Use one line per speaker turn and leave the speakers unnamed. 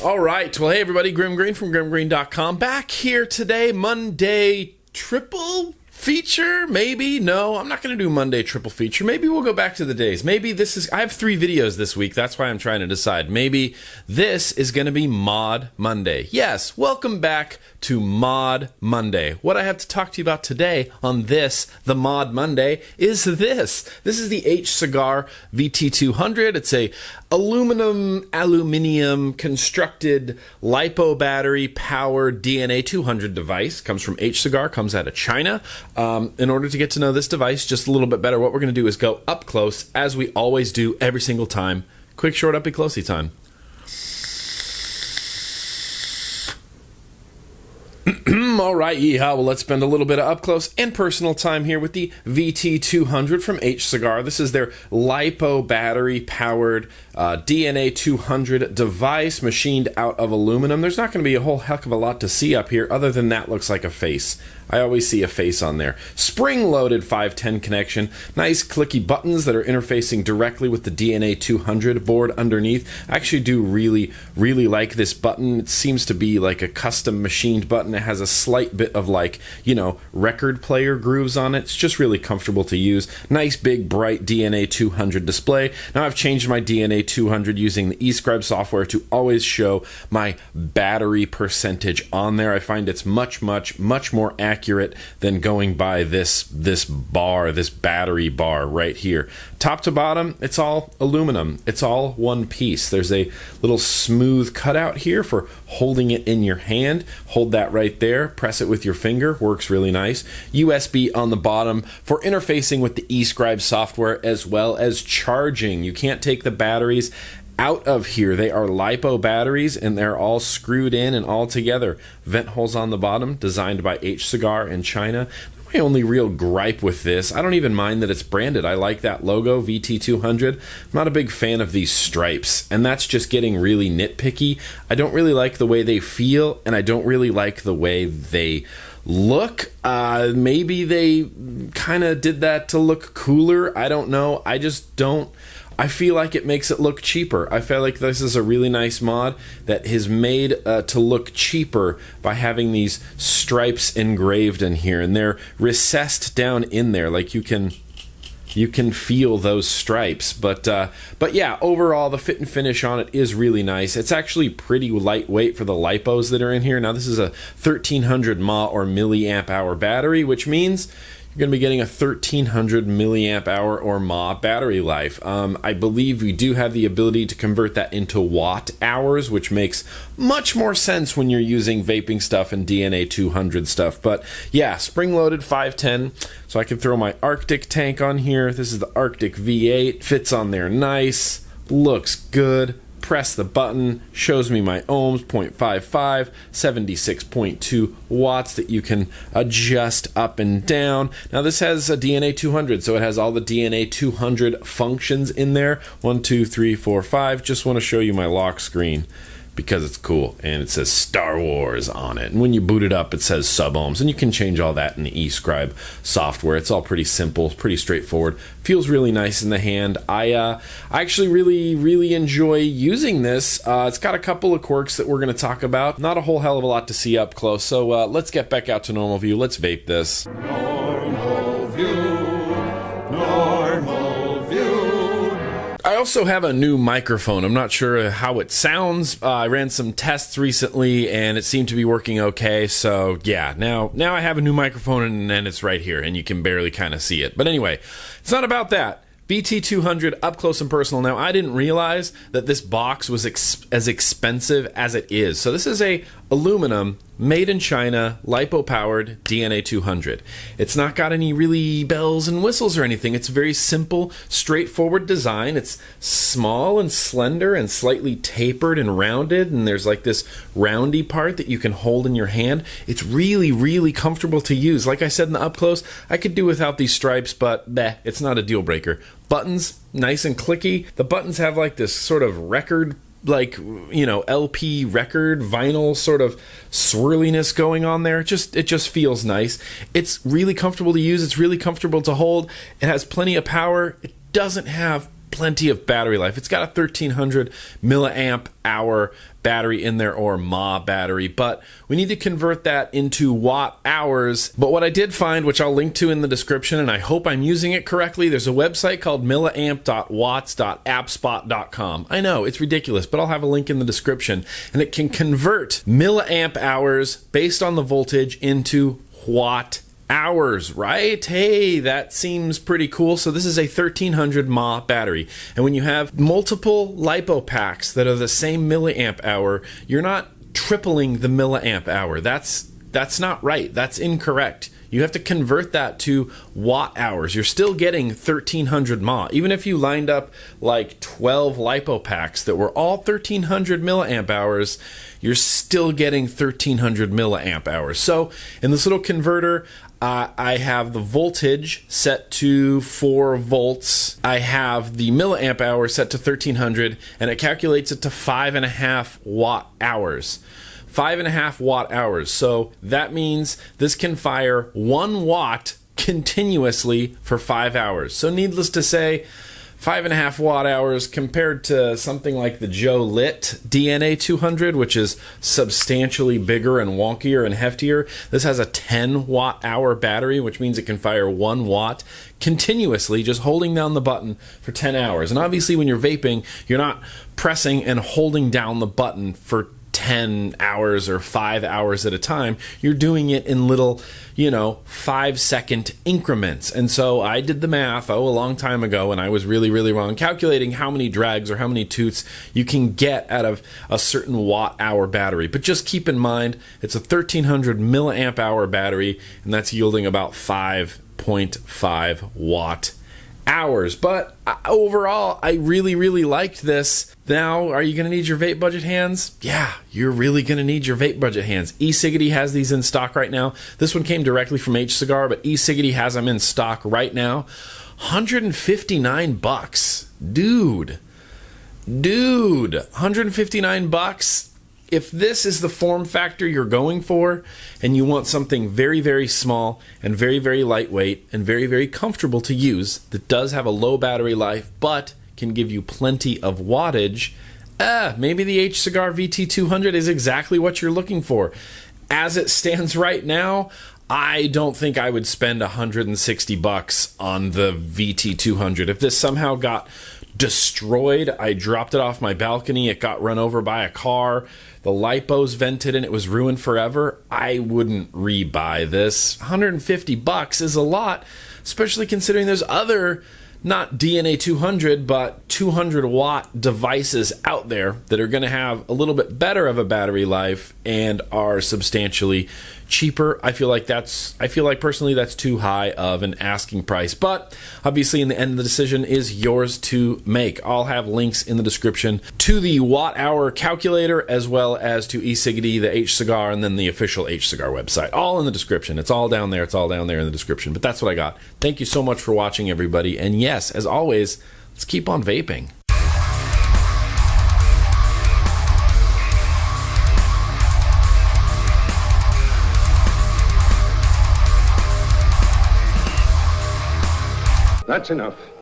All right. Well, hey, everybody. Grim Green from grimgreen.com. Back here today, Monday triple feature, maybe? No, I'm not going to do Monday triple feature. Maybe we'll go back to the days. Maybe this is... I have 3 videos this week. That's why I'm trying to decide. Maybe this is going to be Mod Monday. Yes, welcome back to Mod Monday. What I have to talk to you about today on this, the Mod Monday, is this. This is the Hcigar VT200. It's a aluminium constructed lipo battery powered DNA200 device. Comes from Hcigar, comes out of China. In order to get to know this device just a little bit better, what we're going to do is go up close, as we always do every single time. Quick, short, uppy, closey time. All right, yeehaw. Well, let's spend a little bit of up close and personal time here with the VT200 from Hcigar. This is their lipo battery powered DNA200 device machined out of aluminum. There's not going to be a whole heck of a lot to see up here other than that looks like a face. I always see a face on there. Spring-loaded 510 connection. Nice clicky buttons that are interfacing directly with the DNA200 board underneath. I actually do really like this button. It seems to be like a custom machined button. It has a slight bit of like, record player grooves on it. It's just really comfortable to use. Nice big bright DNA200 display. Now I've changed my DNA200 using the eScribe software to always show my battery percentage on there. I find it's much more accurate than going by this battery bar right here. Top to bottom, it's all aluminum. It's all one piece. There's a little smooth cutout here for holding it in your hand. Hold that right there. Press it with your finger. Works really nice. USB on the bottom for interfacing with the eScribe software as well as charging. You can't take the batteries out of here. They are lipo batteries and they're all screwed in and all together. Vent holes on the bottom, designed by Hcigar in China. My only real gripe with this, I don't even mind that it's branded. I like that logo, VT200. I'm not a big fan of these stripes, and that's just getting really nitpicky. I don't really like the way they feel, and I don't really like the way they look. Maybe they kind of did that to look cooler. I don't know. I just don't. I feel like it makes it look cheaper. I feel like this is a really nice mod that is made to look cheaper by having these stripes engraved in here, and they're recessed down in there, like you can feel those stripes. But yeah, overall the fit and finish on it is really nice. It's actually pretty lightweight for the lipos that are in here. Now this is a 1300 mAh or milliamp hour battery, which means you're going to be getting a 1300 milliamp hour or mAh battery life. I believe we do have the ability to convert that into watt hours, which makes much more sense when you're using vaping stuff and DNA200 stuff. But yeah, spring-loaded 510, so I can throw my Arctic tank on here. This is the Arctic V8. Fits on there nice, looks good. Press the button, shows me my ohms, 0.55, 76.2 watts that you can adjust up and down. Now this has a DNA200, so it has all the DNA200 functions in there. 1, 2, 3, 4, 5. Just want to show you my lock screen because it's cool, and it says Star Wars on it. And when you boot it up, it says sub-ohms, and you can change all that in the eScribe software. It's all pretty simple, pretty straightforward. Feels really nice in the hand. I actually really enjoy using this. It's got a couple of quirks that we're going to talk about. Not a whole hell of a lot to see up close, so let's get back out to normal view. Let's vape this.
Normal view, normal view.
I also have a new microphone. I'm not sure how it sounds. I ran some tests recently and it seemed to be working okay. So yeah, now I have a new microphone and it's right here and you can barely kind of see it. But anyway, it's not about that. VT200 up close and personal. Now, I didn't realize that this box was as expensive as it is. So this is a aluminum, made in China, lipo-powered DNA200. It's not got any really bells and whistles or anything. It's very simple, straightforward design. It's small and slender and slightly tapered and rounded, and there's like this roundy part that you can hold in your hand. It's really comfortable to use. Like I said in the up close, I could do without these stripes, but it's not a deal breaker. Buttons, nice and clicky. The buttons have like this sort of record, like, LP record vinyl sort of swirliness going on there. It just feels nice. It's really comfortable to use. It's really comfortable to hold. It has plenty of power. It doesn't have plenty of battery life. It's got a 1300 milliamp hour battery in there, or mAh battery, but we need to convert that into watt hours. But what I did find, which I'll link to in the description, and I hope I'm using it correctly, there's a website called milliamp.watts.appspot.com. I know, it's ridiculous, but I'll have a link in the description, and it can convert milliamp hours based on the voltage into watt hours, right? Hey, that seems pretty cool. So this is a 1300 mAh battery, and when you have multiple LiPo packs that are the same milliamp hour, you're not tripling the milliamp hour. That's not right. That's incorrect. You have to convert that to watt hours. You're still getting 1300 mAh. Even if you lined up like 12 LiPo packs that were all 1300 milliamp hours, you're still getting 1300 milliamp hours. So in this little converter, I have the voltage set to 4 volts. I have the milliamp hour set to 1300, and it calculates it to 5.5 watt hours. 5.5 watt hours. So that means this can fire 1 watt continuously for 5 hours. So needless to say, 5.5 watt hours compared to something like the Joe Lit DNA200, which is substantially bigger and wonkier and heftier. This has a 10 watt hour battery, which means it can fire 1 watt continuously, just holding down the button for 10 hours. And obviously when you're vaping, you're not pressing and holding down the button for 10 hours or 5 hours at a time. You're doing it in little, 5-second increments. And so I did the math, a long time ago, and I was really, really wrong, calculating how many drags or how many toots you can get out of a certain watt hour battery. But just keep in mind, it's a 1300 milliamp hour battery, and that's yielding about 5.5 watt hours. But overall, I really, really liked this. Now, are you going to need your vape budget hands? Yeah, you're really going to need your vape budget hands. Hcigar has these in stock right now. This one came directly from Hcigar, but Hcigar has them in stock right now. $159. Dude, $159. If this is the form factor you're going for, and you want something very, very small and very, very lightweight and very, very comfortable to use that does have a low battery life but can give you plenty of wattage, maybe the Hcigar VT200 is exactly what you're looking for. As it stands right now, I don't think I would spend $160 on the VT200. If this somehow got destroyed, I dropped it off my balcony, it got run over by a car, the LiPos vented and it was ruined forever, I wouldn't rebuy this. $150 is a lot, especially considering there's other, not DNA200, but 200 watt devices out there that are going to have a little bit better of a battery life and are substantially cheaper. I feel like personally that's too high of an asking price, but obviously in the end the decision is yours to make. I'll have links in the description to the watt hour calculator as well as to Hcigar, the Hcigar, and then the official Hcigar website. All in the description. It's all down there. It's all down there in the description. But that's what I got. Thank you so much for watching, everybody. And yes, as always, let's keep on vaping.
That's enough.